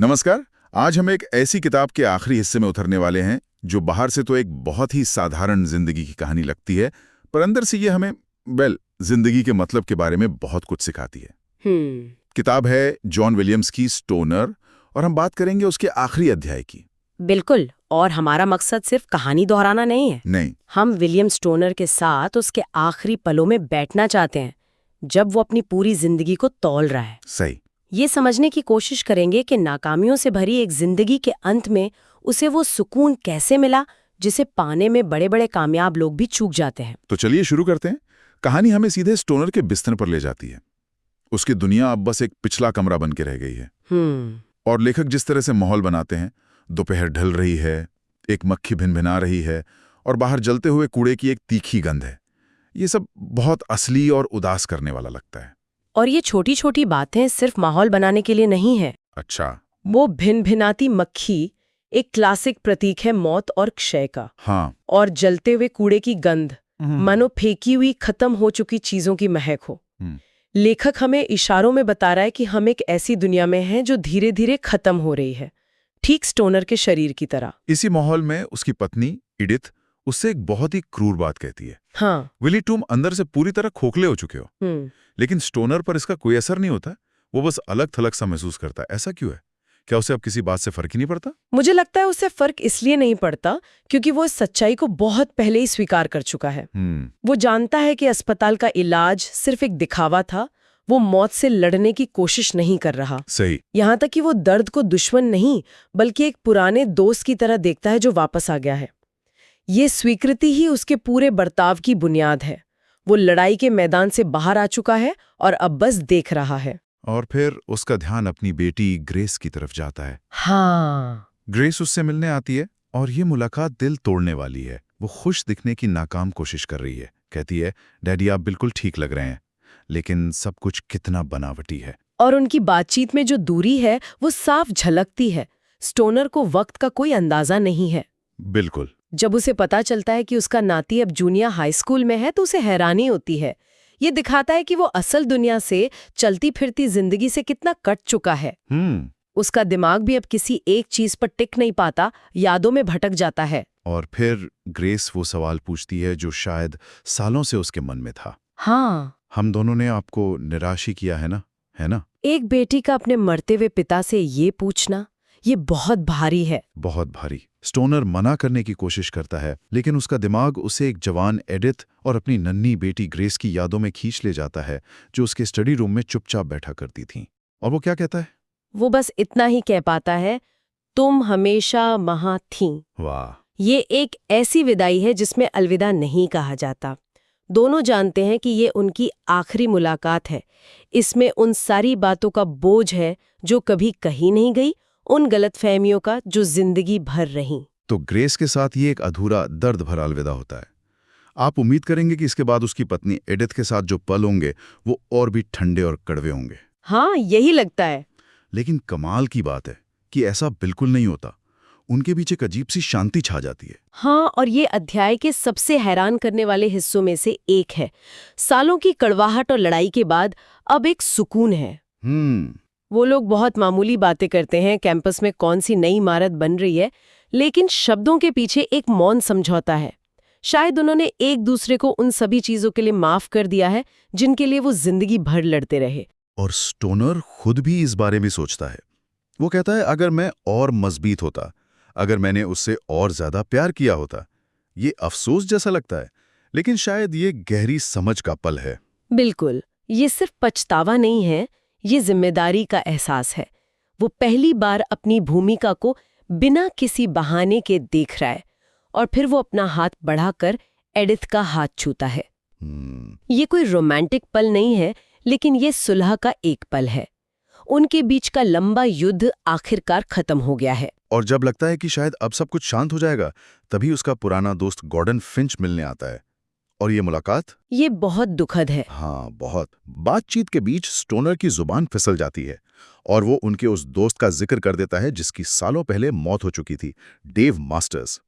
नमस्कार। आज हम एक ऐसी किताब के आखिरी हिस्से में उतरने वाले हैं जो बाहर से तो एक बहुत ही साधारण जिंदगी की कहानी लगती है, पर अंदर से ये हमें जिंदगी के मतलब के बारे में बहुत कुछ सिखाती है। किताब है जॉन विलियम्स की स्टोनर, और हम बात करेंगे उसके आखिरी अध्याय की। बिल्कुल, और हमारा मकसद सिर्फ कहानी दोहराना नहीं है। नहीं, हम विलियम स्टोनर के साथ उसके आखिरी पलों में बैठना चाहते हैं, जब वो अपनी पूरी जिंदगी को तौल रहा है। सही। ये समझने की कोशिश करेंगे कि नाकामियों से भरी एक जिंदगी के अंत में उसे वो सुकून कैसे मिला जिसे पाने में बड़े बड़े कामयाब लोग भी चूक जाते हैं। तो चलिए शुरू करते हैं। कहानी हमें सीधे स्टोनर के बिस्तर पर ले जाती है। उसकी दुनिया अब बस एक पिछला कमरा बन के रह गई है। और लेखक जिस तरह से माहौल बनाते हैं, दोपहर ढल रही है, एक मक्खी भिनभिना रही है और बाहर जलते हुए कूड़े की एक तीखी गंध है। ये सब बहुत असली और उदास करने वाला लगता है। और ये छोटी छोटी बातें सिर्फ माहौल बनाने के लिए नहीं है। अच्छा। वो भिनभिनाती मक्खी एक क्लासिक प्रतीक है मौत और क्षय का। हाँ। और जलते हुए कूड़े की गंध मानो फेंकी हुई खत्म हो चुकी चीजों की महक हो। लेखक हमें इशारों में बता रहा है कि हम एक ऐसी दुनिया में हैं जो धीरे धीरे खत्म हो रही है, ठीक स्टोनर के शरीर की तरह। इसी माहौल में उसकी पत्नी एडिथ उससे एक बहुत ही क्रूर बात कहती है। हाँ। विली, तुम अंदर से पूरी तरह खोखले हो चुके हो। लेकिन स्टोनर पर इसका कोई असर नहीं होता। वो बस अलग थलग सा महसूस करता है। ऐसा क्यों है? क्या उसे अब किसी बात से फर्क ही नहीं पड़ता? मुझे लगता है उसे फर्क इसलिए नहीं पड़ता क्योंकि वो इस सच्चाई को बहुत पहले ही स्वीकार कर चुका है। वो जानता है कि अस्पताल का इलाज सिर्फ एक दिखावा था। वो मौत से लड़ने की कोशिश नहीं कर रहा। सही। यहाँ तक कि वो दर्द को दुश्मन नहीं बल्कि एक पुराने दोस्त की तरह देखता है जो वापस आ गया है। ये स्वीकृति ही उसके पूरे बर्ताव की बुनियाद है। वो लड़ाई के मैदान से बाहर आ चुका है और अब बस देख रहा है। और फिर उसका ध्यान अपनी बेटी ग्रेस की तरफ जाता है। हाँ। ग्रेस उससे मिलने आती है और ये मुलाकात दिल तोड़ने वाली है। वो खुश दिखने की नाकाम कोशिश कर रही है। कहती है, डैडी आप बिल्कुल ठीक लग रहे हैं, लेकिन सब कुछ कितना बनावटी है। और उनकी बातचीत में जो दूरी है वो साफ झलकती है। स्टोनर को वक्त का कोई अंदाजा नहीं है। बिल्कुल। जब उसे पता चलता है कि उसका नाती अब जूनियर हाई स्कूल में है तो उसे हैरानी होती है। ये दिखाता है कि वो असल दुनिया से, चलती फिरती जिंदगी से कितना कट चुका है। उसका दिमाग भी अब किसी एक चीज पर टिक नहीं पाता, यादों में भटक जाता है। और फिर ग्रेस वो सवाल पूछती है जो शायद सालों से उसके मन में था। हाँ। हम दोनों ने आपको निराश ही किया है ना? है ना? एक बेटी का अपने मरते हुए पिता से ये पूछना, ये बहुत भारी है। बहुत भारी। स्टोनर मना करने की कोशिश करता है, लेकिन उसका दिमाग उसे एक जवान एडिथ और अपनी नन्ही बेटी ग्रेस की यादों में खींच ले जाता है, जो उसके स्टडी रूम में चुपचाप बैठा करती थीं। और वो क्या कहता है? वो बस इतना ही कह पाता है, तुम हमेशा वहां थीं। वाह। ये एक ऐसी विदाई है जिसमें अलविदा नहीं कहा जाता। दोनों जानते हैं कि ये उनकी आखिरी मुलाकात है। इसमें उन सारी बातों का बोझ है जो कभी कही नहीं गई, उन गलतफहमियों का जो जिंदगी भर रहीं। तो ग्रेस के साथ ये एक अधूरा दर्द भरा अलविदा होता है। आप उम्मीद करेंगे कि इसके बाद उसकी पत्नी एडिथ के साथ जो पल होंगे वो और भी ठंडे और कड़वे होंगे। हाँ, यही लगता है। लेकिन कमाल की बात है कि ऐसा बिल्कुल नहीं होता। उनके बीच एक अजीब सी शांति छा जाती है। हाँ, और ये अध्याय के सबसे हैरान करने वाले हिस्सों में से एक है। सालों की कड़वाहट और लड़ाई के बाद अब एक सुकून है। वो लोग बहुत मामूली बातें करते हैं, कैंपस में कौन सी नई इमारत बन रही है, लेकिन शब्दों के पीछे एक मौन समझौता है। शायद उन्होंने एक दूसरे को उन सभी चीजों के लिए माफ कर दिया है जिनके लिए वो जिंदगी भर लड़ते रहे। और स्टोनर खुद भी इस बारे में सोचता है। वो कहता है, अगर मैं और मजबूत होता, अगर मैंने उससे और ज्यादा प्यार किया होता। ये अफसोस जैसा लगता है, लेकिन शायद ये गहरी समझ का पल है। बिल्कुल, ये सिर्फ पछतावा नहीं है, ये जिम्मेदारी का एहसास है। वो पहली बार अपनी भूमिका को बिना किसी बहाने के देख रहा है, और फिर वो अपना हाथ बढ़ाकर एडिथ का हाथ छूता है। ये कोई रोमांटिक पल नहीं है, लेकिन ये सुलह का एक पल है। उनके बीच का लंबा युद्ध आखिरकार खत्म हो गया है। और जब लगता है कि शायद अब सब कुछ शांत हो जाएगा, तभी उसका पुराना दोस्त गॉर्डन फिंच मिलने आता है। और ये मुलाकात, ये बहुत दुखद है। हाँ, बहुत। बातचीत के बीच स्टोनर की जुबान फिसल जाती है और वो उनके उस दोस्त का जिक्र कर देता है जिसकी सालों पहले मौत हो चुकी थी, डेव मास्टर्स।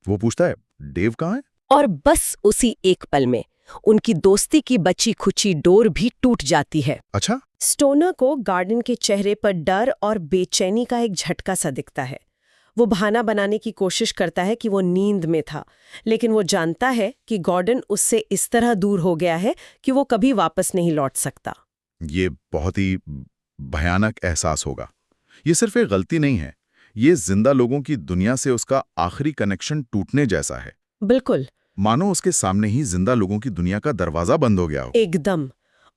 वो पूछता है, डेव कहाँ है? और बस उसी एक पल में उनकी दोस्ती की बची खुची डोर भी टूट जाती है। अच्छा, स्टोनर को गॉर्डन के चेहरे पर डर और बेचैनी का एक झटका सा दिखता है। वो बहाना बनाने की कोशिश करता है कि वो नींद में था, लेकिन वो जानता है कि गॉर्डन उससे इस तरह दूर हो गया है कि वो कभी वापस नहीं लौट सकता। ये बहुत ही भयानक एहसास होगा। ये सिर्फ एक गलती नहीं है, ये जिंदा लोगों की दुनिया से उसका आखिरी कनेक्शन टूटने जैसा है। बिल्कुल, मानो उसके सामने ही जिंदा लोगों की दुनिया का दरवाजा बंद हो गया हो। एकदम।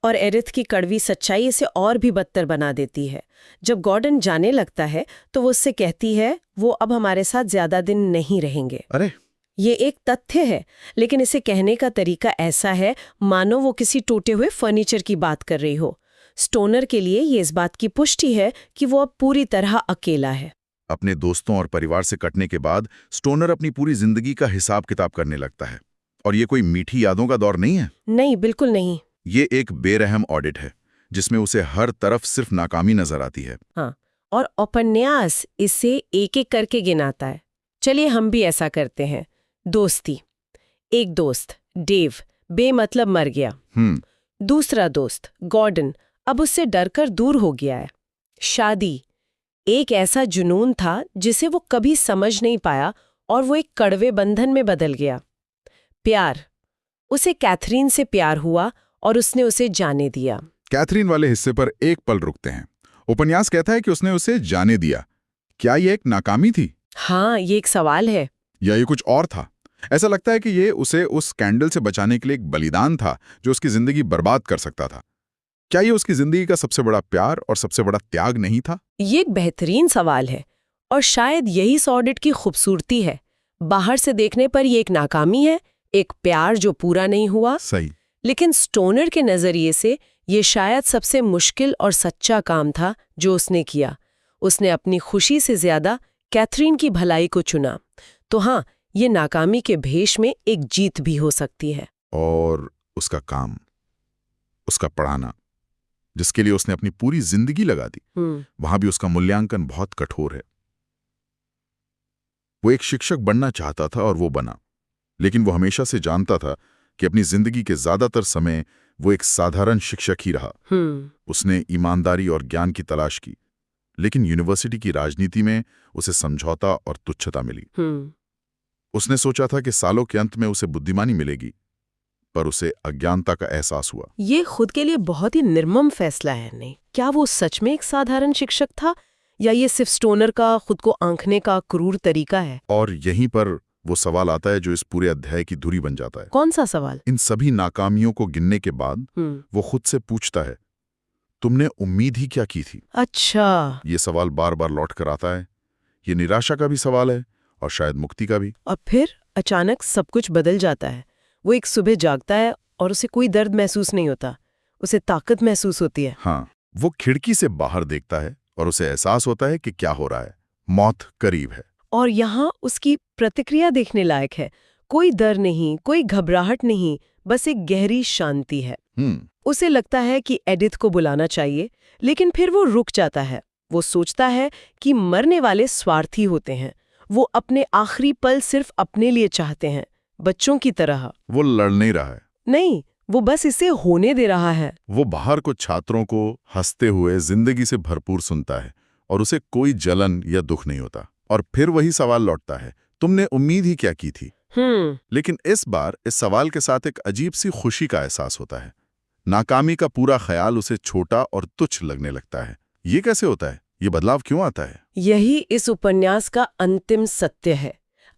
और एरिथ की कड़वी सच्चाई इसे और भी बदतर बना देती है। जब गॉर्डन जाने लगता है तो वो उससे कहती है वो अब हमारे साथ ज्यादा दिन नहीं रहेंगे। अरे, ये एक तथ्य है, लेकिन इसे कहने का तरीका ऐसा है मानो वो किसी टूटे हुए फर्नीचर की बात कर रही हो। स्टोनर के लिए ये इस बात की पुष्टि है कि वो अब पूरी तरह अकेला है। अपने दोस्तों और परिवार से कटने के बाद स्टोनर अपनी पूरी जिंदगी का हिसाब किताब करने लगता है। और ये कोई मीठी यादों का दौर नहीं है। नहीं, बिल्कुल नहीं। ये एक बेरहम ऑडिट है जिसमें उसे हर तरफ सिर्फ नाकामी नजर आती है। हाँ, और उपन्यास इसे एक एक करके गिनाता है। चलिए हम भी ऐसा करते हैं। दोस्ती। एक दोस्त डेव बेमतलब मर गया। दूसरा दोस्त गॉर्डन अब उससे डरकर दूर हो गया है। शादी एक ऐसा जुनून था जिसे वो कभी समझ नहीं पाया और वो एक कड़वे बंधन में बदल गया। प्यार, उसे कैथरीन से प्यार हुआ और उसने उसे जाने दिया। कैथरीन वाले हिस्से पर एक पल रुकते हैं। उपन्यास कहता है कि उसने उसे जाने दिया। क्या ये एक नाकामी थी? हाँ, ये एक सवाल है। या ये कुछ और था? ऐसा लगता है कि ये उसे उस स्कैंडल से बचाने के लिए एक बलिदान था जो उसकी जिंदगी बर्बाद कर सकता था। क्या ये उसकी जिंदगी का सबसे बड़ा प्यार और सबसे बड़ा त्याग नहीं था? ये एक बेहतरीन सवाल है और शायद यही इस ऑडिट की खूबसूरती है। बाहर से देखने पर ये एक नाकामी है, एक प्यार जो पूरा नहीं हुआ। सही। लेकिन स्टोनर के नजरिए से ये शायद सबसे मुश्किल और सच्चा काम था जो उसने किया। उसने अपनी खुशी से ज्यादा कैथरीन की भलाई को चुना। तो हाँ, ये नाकामी के भेष में एक जीत भी हो सकती है। और उसका काम, उसका पढ़ाना, जिसके लिए उसने अपनी पूरी जिंदगी लगा दी, वहां भी उसका मूल्यांकन बहुत कठोर है। वो एक शिक्षक बनना चाहता था और वो बना, लेकिन वो हमेशा से जानता था कि अपनी जिंदगी के ज्यादातर समय वो एक साधारण शिक्षक ही रहा। उसने ईमानदारी और ज्ञान की तलाश की, लेकिन यूनिवर्सिटी की राजनीति में उसे समझौता और तुच्छता मिली। उसने सोचा था कि सालों के अंत में उसे बुद्धिमानी मिलेगी, पर उसे अज्ञानता का एहसास हुआ। ये खुद के लिए बहुत ही निर्मम फैसला है। नहीं, क्या वो सच में एक साधारण शिक्षक था या ये सिर्फ स्टोनर का खुद को आंकने का क्रूर तरीका है? और यहीं पर वो सवाल आता है जो इस पूरे अध्याय की धुरी बन जाता है। कौन सा सवाल? इन सभी नाकामियों को गिनने के बाद वो खुद से पूछता है, तुमने उम्मीद ही क्या की थी? अच्छा। ये सवाल बार बार लौट कर आता है। ये निराशा का भी सवाल है और शायद मुक्ति का भी। और फिर अचानक सब कुछ बदल जाता है। वो एक सुबह जागता है और उसे कोई दर्द महसूस नहीं होता, उसे ताकत महसूस होती है। हाँ, वो खिड़की से बाहर देखता है और उसे एहसास होता है कि क्या हो रहा है। मौत करीब है। और यहाँ उसकी प्रतिक्रिया देखने लायक है। कोई डर नहीं, कोई घबराहट नहीं, बस एक गहरी शांति है। उसे लगता है कि एडिथ को बुलाना चाहिए, लेकिन फिर वो रुक जाता है। वो सोचता है कि मरने वाले स्वार्थी होते हैं। वो अपने आखिरी पल सिर्फ अपने लिए चाहते हैं, बच्चों की तरह। वो लड़ नहीं रहा है। नहीं, वो बस इसे होने दे रहा है। वो बाहर को छात्रों को हंसते हुए जिंदगी से भरपूर सुनता है और उसे कोई जलन या दुख नहीं होता। और फिर वही सवाल लौटता है, तुमने उम्मीद ही क्या की थी? लेकिन इस बार इस सवाल के साथ एक अजीब सी खुशी का एहसास होता है। नाकामी का पूरा ख्याल उसे छोटा और तुच्छ लगने लगता है। ये कैसे होता है? ये बदलाव क्यों आता है? यही इस उपन्यास का अंतिम सत्य है।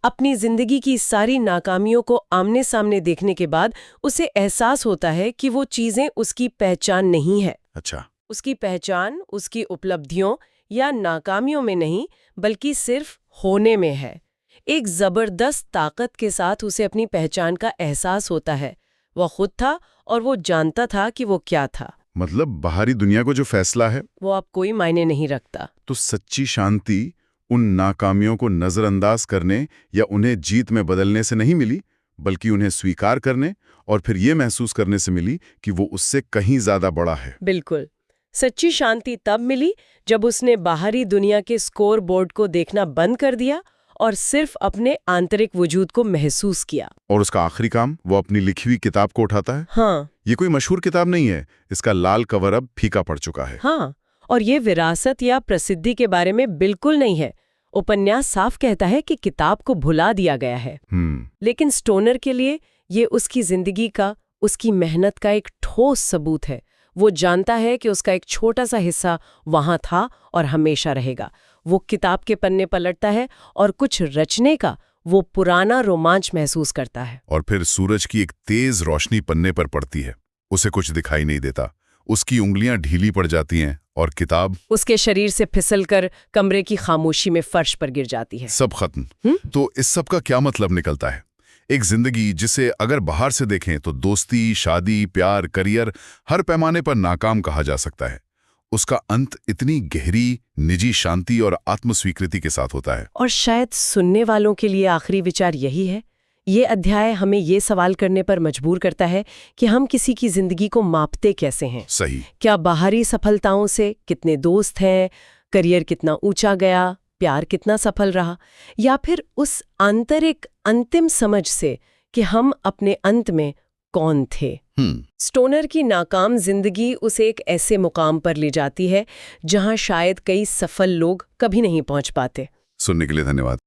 अपनी जिंदगी की सारी नाकामियों को आमने सामने देखने के बाद उसे एहसास होता है कि वो चीजें उसकी पहचान नहीं है। अच्छा। उसकी पहचान उसकी उपलब्धियों या नाकामियों में नहीं, बल्कि सिर्फ होने में है। एक जबरदस्त ताकत के साथ उसे अपनी पहचान का एहसास होता है। वो खुद था और वो जानता था कि वो क्या था। मतलब बाहरी दुनिया को जो फैसला है वो अब कोई मायने नहीं रखता। तो सच्ची शांति उन नाकामियों को नजरअंदाज करने या उन्हें जीत में बदलने से नहीं मिली, बल्कि उन्हें स्वीकार करने और फिर ये महसूस करने से मिली कि वो उससे कहीं ज्यादा बड़ा है। बिल्कुल। सच्ची शांति तब मिली जब उसने बाहरी दुनिया के स्कोर बोर्ड को देखना बंद कर दिया और सिर्फ अपने आंतरिक वजूद को महसूस किया। और उसका आखिरी काम, वो अपनी लिखी हुई किताब को उठाता है। हाँ ये कोई मशहूर किताब नहीं है, इसका लाल कवर अब फीका पड़ चुका है। हाँ, और ये विरासत या प्रसिद्धि के बारे में बिल्कुल नहीं है। उपन्यास साफ कहता है कि किताब को भुला दिया गया है। लेकिन स्टोनर के लिए ये उसकी जिंदगी का, उसकी मेहनत का एक ठोस सबूत है। वो जानता है कि उसका एक छोटा सा हिस्सा वहां था और हमेशा रहेगा। वो किताब के पन्ने पलटता है और कुछ रचने का वो पुराना रोमांच महसूस करता है। और फिर सूरज की एक तेज रोशनी पन्ने पर पड़ती है। उसे कुछ दिखाई नहीं देता, उसकी उंगलियां ढीली पड़ जाती हैं और किताब उसके शरीर से फिसलकर कमरे की खामोशी में फर्श पर गिर जाती है। सब खत्म। तो इस सब का क्या मतलब निकलता है? एक जिंदगी जिसे अगर बाहर से देखें तो दोस्ती, शादी, प्यार, करियर हर पैमाने पर नाकाम कहा जा सकता है, उसका अंत इतनी गहरी, निजी शांति और आत्मस्वीकृति के साथ होता है। और शायद सुनने वालों के लिए आखिरी विचार यही है। ये अध्याय हमें ये सवाल करने पर मजबूर करता है कि हम किसी की जिंदगी को मापते कैसे हैं। सही। क्या बाहरी सफलताओं से कितने दोस्त हैं, करियर कितना ऊंचा गया, प्यार कितना सफल रहा, या फिर उस आंतरिक अंतिम समझ से कि हम अपने अंत में कौन थे। स्टोनर की नाकाम जिंदगी उसे एक ऐसे मुकाम पर ले जाती है जहां शायद कई सफल लोग कभी नहीं पहुंच पाते। सुनने के लिए धन्यवाद।